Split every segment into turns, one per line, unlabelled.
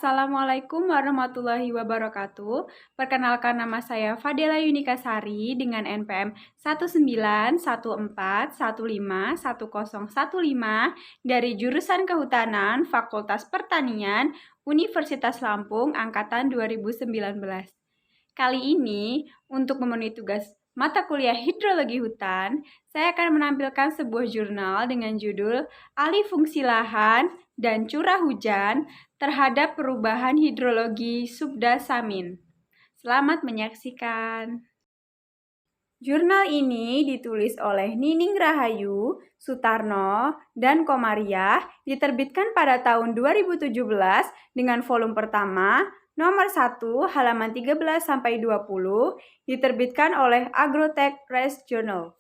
Assalamualaikum warahmatullahi wabarakatuh. Perkenalkan, nama saya Fadela Yunika Sari dengan NPM 19141515115 dari jurusan Kehutanan Fakultas Pertanian Universitas Lampung angkatan 2019. Kali ini, untuk memenuhi tugas mata kuliah Hidrologi Hutan, saya akan menampilkan sebuah jurnal dengan judul Alih Fungsi Lahan dan Curah Hujan terhadap Perubahan Hidrologi Subda Samin. Selamat menyaksikan. Jurnal ini ditulis oleh Nining Rahayu, Sutarno, dan Komariah, diterbitkan pada tahun 2017 dengan volume pertama, nomor 1, halaman 13-20, diterbitkan oleh Agrotech Press Journal.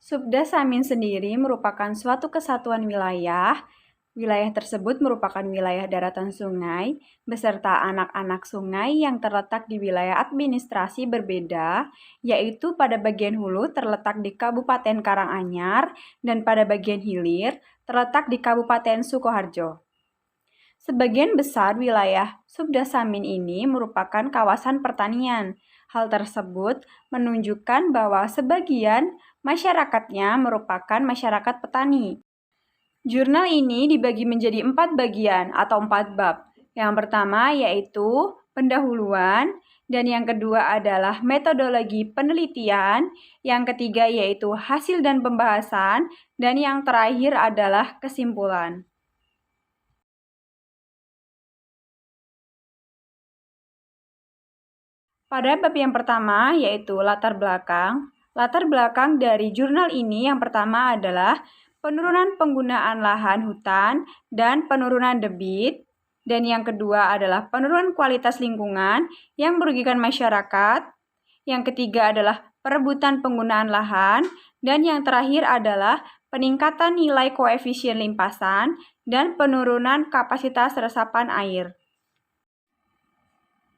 Subda Samin sendiri merupakan suatu kesatuan wilayah. Wilayah tersebut merupakan wilayah daratan sungai beserta anak-anak sungai yang terletak di wilayah administrasi berbeda, yaitu pada bagian hulu terletak di Kabupaten Karanganyar dan pada bagian hilir terletak di Kabupaten Sukoharjo. Sebagian besar wilayah Subda Samin ini merupakan kawasan pertanian. Hal tersebut menunjukkan bahwa sebagian masyarakatnya merupakan masyarakat petani. Jurnal ini dibagi menjadi 4 bagian atau 4 bab. Yang pertama yaitu pendahuluan, dan yang kedua adalah metodologi penelitian, yang ketiga yaitu hasil dan pembahasan, dan yang terakhir adalah kesimpulan. Pada bab yang pertama yaitu latar belakang. Latar belakang dari jurnal ini yang pertama adalah penurunan penggunaan lahan hutan dan penurunan debit, dan yang kedua adalah penurunan kualitas lingkungan yang merugikan masyarakat, yang ketiga adalah perebutan penggunaan lahan, dan yang terakhir adalah peningkatan nilai koefisien limpasan dan penurunan kapasitas resapan air.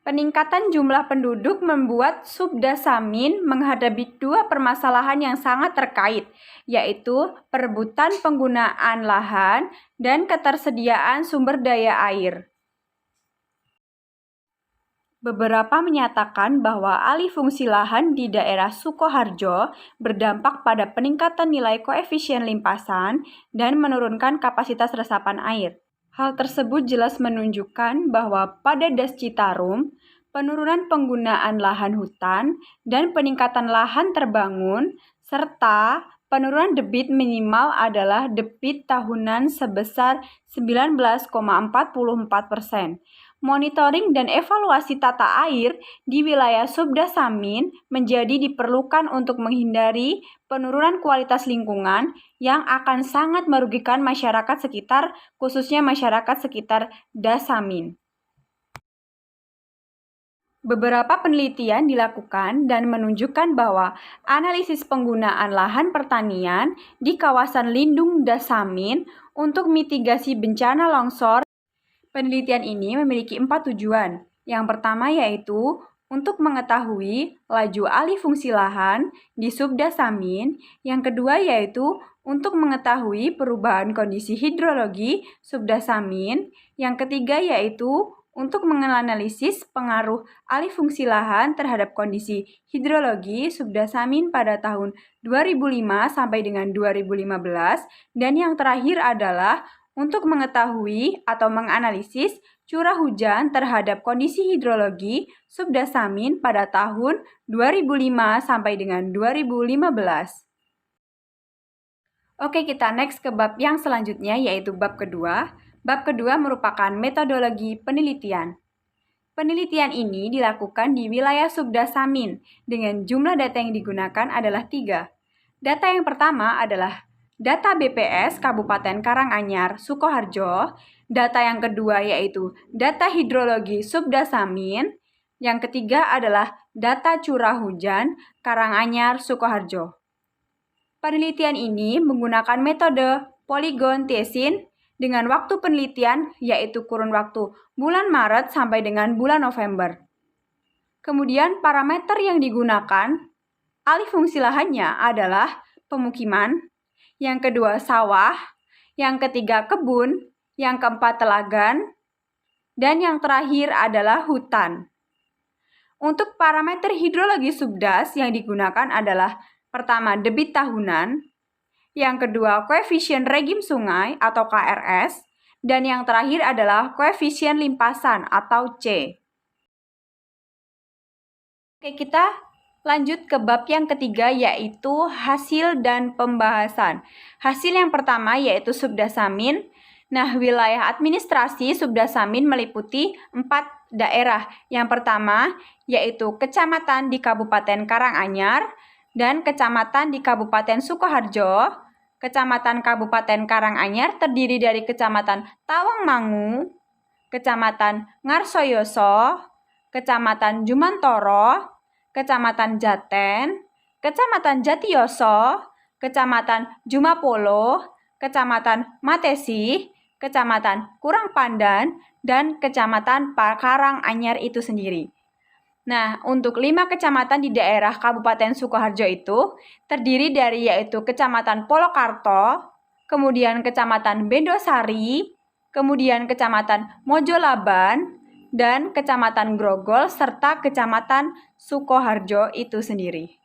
Peningkatan jumlah penduduk membuat Subda Samin menghadapi 2 permasalahan yang sangat terkait, yaitu perebutan penggunaan lahan dan ketersediaan sumber daya air. Beberapa menyatakan bahwa alih fungsi lahan di daerah Sukoharjo berdampak pada peningkatan nilai koefisien limpasan dan menurunkan kapasitas resapan air. Hal tersebut jelas menunjukkan bahwa pada Das Citarum, penurunan penggunaan lahan hutan dan peningkatan lahan terbangun, serta penurunan debit minimal adalah debit tahunan sebesar 19,44%. Monitoring dan evaluasi tata air di wilayah Subda Samin menjadi diperlukan untuk menghindari penurunan kualitas lingkungan yang akan sangat merugikan masyarakat sekitar, khususnya masyarakat sekitar Das Samin. Beberapa penelitian dilakukan dan menunjukkan bahwa analisis penggunaan lahan pertanian di kawasan lindung Das Samin untuk mitigasi bencana longsor. Penelitian ini memiliki 4 tujuan. Yang pertama yaitu untuk mengetahui laju alih fungsi lahan di Subda Samin. Yang kedua yaitu untuk mengetahui perubahan kondisi hidrologi Subda Samin. Yang ketiga yaitu untuk menganalisis pengaruh alih fungsi lahan terhadap kondisi hidrologi Subda Samin pada tahun 2005 sampai dengan 2015. Dan yang terakhir adalah untuk mengetahui atau menganalisis curah hujan terhadap kondisi hidrologi Subda Samin pada tahun 2005 sampai dengan 2015. Oke, kita next ke bab yang selanjutnya yaitu bab kedua. Bab kedua merupakan metodologi penelitian. Penelitian ini dilakukan di wilayah Subda Samin dengan jumlah data yang digunakan adalah 3. Data yang pertama adalah data BPS Kabupaten Karanganyar, Sukoharjo. Data yang kedua yaitu data hidrologi Subda Samin. Yang ketiga adalah data curah hujan Karanganyar, Sukoharjo. Penelitian ini menggunakan metode polygon tesin dengan waktu penelitian yaitu kurun waktu bulan Maret sampai dengan bulan November. Kemudian parameter yang digunakan alih fungsi lahannya adalah pemukiman, yang kedua sawah, yang ketiga kebun, yang keempat telagan, dan yang terakhir adalah hutan. Untuk parameter hidrologi subdas yang digunakan adalah pertama debit tahunan, yang kedua koefisien regim sungai atau KRS, dan yang terakhir adalah koefisien limpasan atau C. Oke, kita lanjut ke bab yang ketiga yaitu hasil dan pembahasan. Hasil yang pertama yaitu Subdasamin. Nah, wilayah administrasi Subdasamin meliputi 4 daerah. Yang pertama yaitu kecamatan di Kabupaten Karanganyar dan kecamatan di Kabupaten Sukoharjo. Kecamatan Kabupaten Karanganyar terdiri dari Kecamatan Tawangmangu, Kecamatan Ngarsoyoso, Kecamatan Jumantoro, Kecamatan Jaten, Kecamatan Jatiyoso, Kecamatan Jumapolo, Kecamatan Matesi, Kecamatan Kurangpandan, dan Kecamatan Karanganyar itu sendiri. Nah, untuk 5 kecamatan di daerah Kabupaten Sukoharjo itu terdiri dari yaitu Kecamatan Polokarto, kemudian Kecamatan Bendosari, kemudian Kecamatan Mojolaban, dan Kecamatan Grogol, serta Kecamatan Sukoharjo itu sendiri.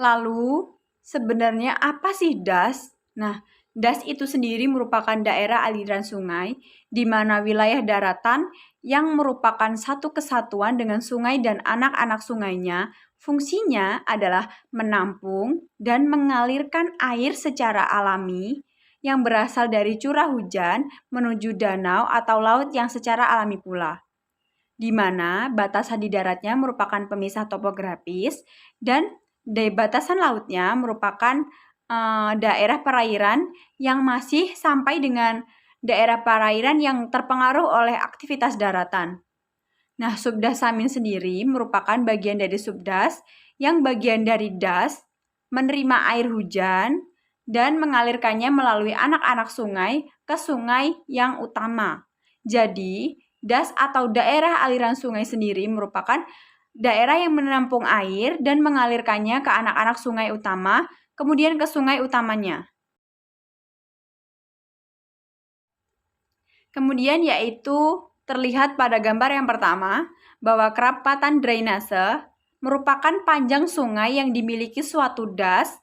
Lalu, sebenarnya apa sih DAS? Nah, DAS itu sendiri merupakan daerah aliran sungai, di mana wilayah daratan yang merupakan satu kesatuan dengan sungai dan anak-anak sungainya, fungsinya adalah menampung dan mengalirkan air secara alami yang berasal dari curah hujan menuju danau atau laut yang secara alami pula, di mana batasan di daratnya merupakan pemisah topografis dan di batasan lautnya merupakan daerah perairan yang masih sampai dengan daerah perairan yang terpengaruh oleh aktivitas daratan. Nah, Subdasamin sendiri merupakan bagian dari subdas yang bagian dari das menerima air hujan dan mengalirkannya melalui anak-anak sungai ke sungai yang utama. Jadi, das atau daerah aliran sungai sendiri merupakan daerah yang menampung air dan mengalirkannya ke anak-anak sungai utama, kemudian ke sungai utamanya. Kemudian yaitu terlihat pada gambar yang pertama bahwa kerapatan drainase merupakan panjang sungai yang dimiliki suatu das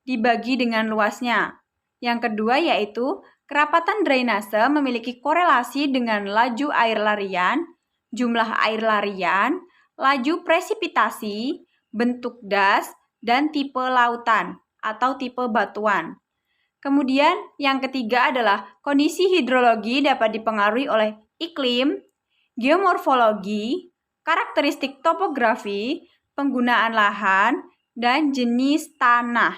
dibagi dengan luasnya. Yang kedua yaitu kerapatan drainase memiliki korelasi dengan laju air larian, jumlah air larian, laju presipitasi, bentuk das, dan tipe lautan atau tipe batuan. Kemudian yang ketiga adalah kondisi hidrologi dapat dipengaruhi oleh iklim, geomorfologi, karakteristik topografi, penggunaan lahan, dan jenis tanah.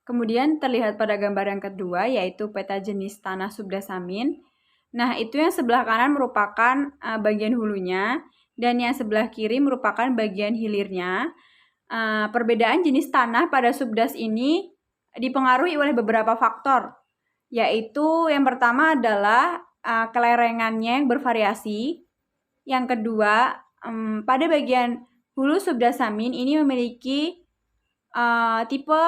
Kemudian terlihat pada gambar yang kedua yaitu peta jenis tanah Subdasamin. Nah, itu yang sebelah kanan merupakan bagian hulunya dan yang sebelah kiri merupakan bagian hilirnya. Perbedaan jenis tanah pada subdas ini dipengaruhi oleh beberapa faktor, yaitu yang pertama adalah kelerengannya yang bervariasi. Yang kedua, pada bagian hulu Subdasamin ini memiliki tipe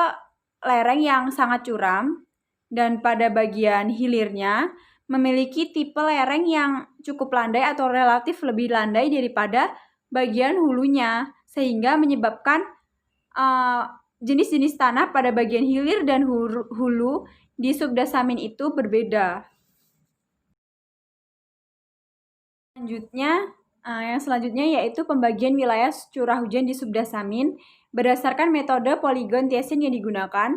lereng yang sangat curam, dan pada bagian hilirnya memiliki tipe lereng yang cukup landai atau relatif lebih landai daripada bagian hulunya, sehingga menyebabkan jenis-jenis tanah pada bagian hilir dan hulu di Subdasamin itu berbeda. Yang selanjutnya yaitu pembagian wilayah curah hujan di Subdasamin berdasarkan metode Polygon Thiessen yang digunakan.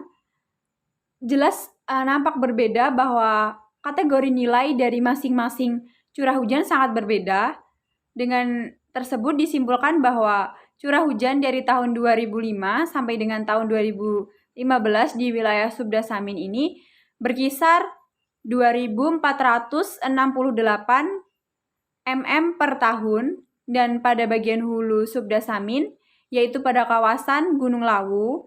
Jelas nampak berbeda bahwa kategori nilai dari masing-masing curah hujan sangat berbeda. Dengan tersebut disimpulkan bahwa curah hujan dari tahun 2005 sampai dengan tahun 2015 di wilayah Subdasamin ini berkisar 2.468 mm per tahun, dan pada bagian hulu Subdasamin yaitu pada kawasan Gunung Lawu,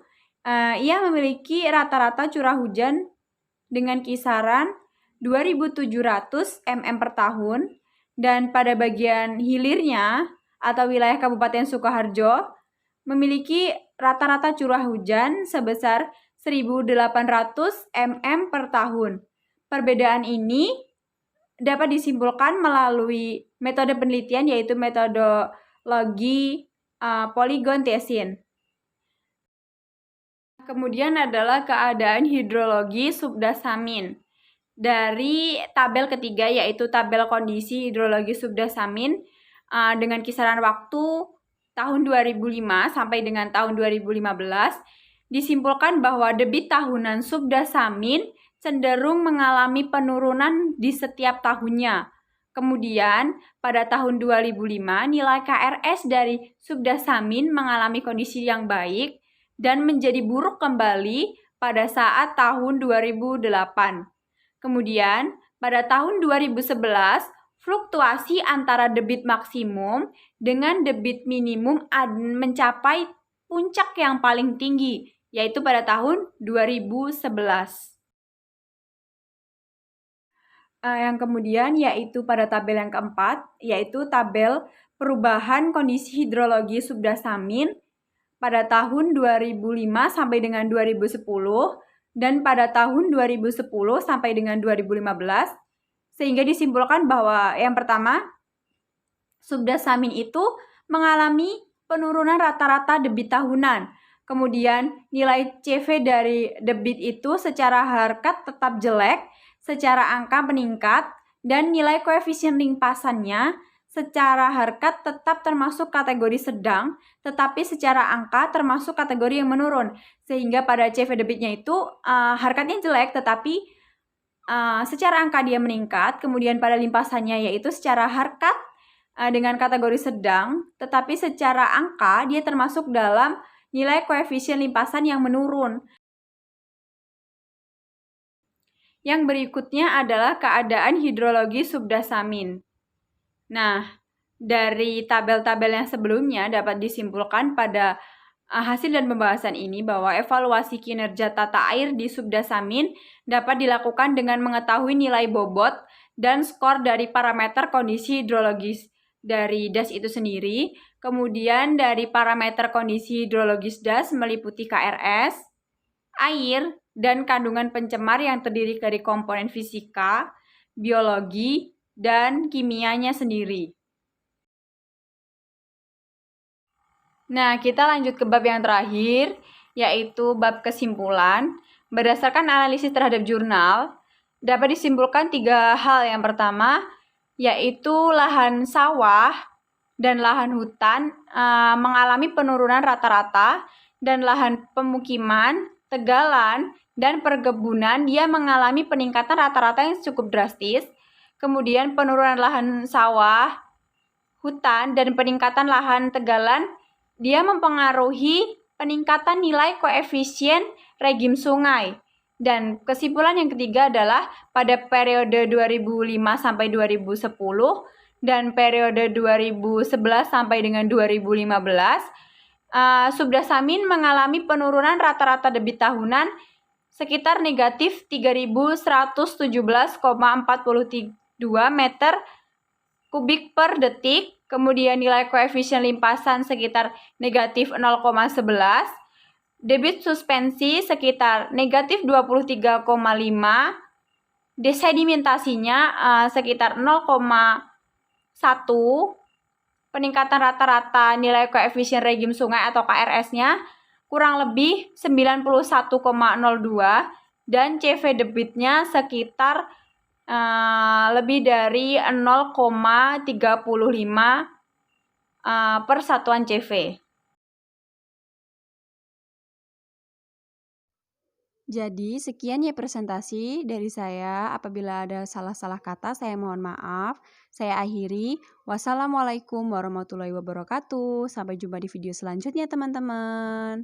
ia memiliki rata-rata curah hujan dengan kisaran 2.700 mm per tahun, dan pada bagian hilirnya atau wilayah Kabupaten Sukoharjo memiliki rata-rata curah hujan sebesar 1.800 mm per tahun. Perbedaan ini dapat disimpulkan melalui metode penelitian yaitu metodologi poligon tesin. Kemudian adalah keadaan hidrologi subdasamin. Dari tabel ketiga yaitu tabel kondisi hidrologi subdasamin dengan kisaran waktu tahun 2005 sampai dengan tahun 2015 disimpulkan bahwa debit tahunan subdasamin cenderung mengalami penurunan di setiap tahunnya. Kemudian, pada tahun 2005, nilai KRS dari subdasamin mengalami kondisi yang baik dan menjadi buruk kembali pada saat tahun 2008. Kemudian, pada tahun 2011, fluktuasi antara debit maksimum dengan debit minimum mencapai puncak yang paling tinggi, yaitu pada tahun 2011. Yang kemudian yaitu pada tabel yang keempat, yaitu tabel perubahan kondisi hidrologi subdasamin pada tahun 2005 sampai dengan 2010 dan pada tahun 2010 sampai dengan 2015, sehingga disimpulkan bahwa yang pertama, subdasamin itu mengalami penurunan rata-rata debit tahunan. Kemudian nilai CV dari debit itu secara harkat tetap jelek, secara angka meningkat, dan nilai koefisien limpasannya secara harkat tetap termasuk kategori sedang, tetapi secara angka termasuk kategori yang menurun. Sehingga pada CV debitnya itu harkatnya jelek, tetapi secara angka dia meningkat. Kemudian pada limpasannya yaitu secara harkat dengan kategori sedang, tetapi secara angka dia termasuk dalam nilai koefisien limpasan yang menurun. Yang berikutnya adalah keadaan hidrologi subdasamin. Nah, dari tabel-tabel yang sebelumnya dapat disimpulkan pada hasil dan pembahasan ini bahwa evaluasi kinerja tata air di subdasamin dapat dilakukan dengan mengetahui nilai bobot dan skor dari parameter kondisi hidrologis dari das itu sendiri. Kemudian dari parameter kondisi hidrologis das meliputi KRS, air, dan kandungan pencemar yang terdiri dari komponen fisika, biologi, dan kimianya sendiri. Nah, kita lanjut ke bab yang terakhir, yaitu bab kesimpulan. Berdasarkan analisis terhadap jurnal, dapat disimpulkan 3 hal. Yang pertama, yaitu lahan sawah dan lahan hutan mengalami penurunan rata-rata, dan lahan pemukiman, tegalan, dan perkebunan dia mengalami peningkatan rata-rata yang cukup drastis. Kemudian penurunan lahan sawah, hutan, dan peningkatan lahan tegalan dia mempengaruhi peningkatan nilai koefisien regim sungai. Dan kesimpulan yang ketiga adalah pada periode 2005 sampai 2010 dan periode 2011 sampai dengan 2015, subdasamin mengalami penurunan rata-rata debit tahunan sekitar negatif 3.117,42 meter kubik per detik. Kemudian nilai koefisien limpasan sekitar negatif 0,11, debit suspensi sekitar negatif 23,5, desedimentasinya sekitar 0,1, peningkatan rata-rata nilai koefisien regim sungai atau KRS-nya kurang lebih 91,02 dan CV debitnya sekitar lebih dari 0,35 per satuan CV. Jadi sekian ya presentasi dari saya. Apabila ada salah-salah kata saya mohon maaf. Saya akhiri. Wassalamualaikum warahmatullahi wabarakatuh. Sampai jumpa di video selanjutnya teman-teman.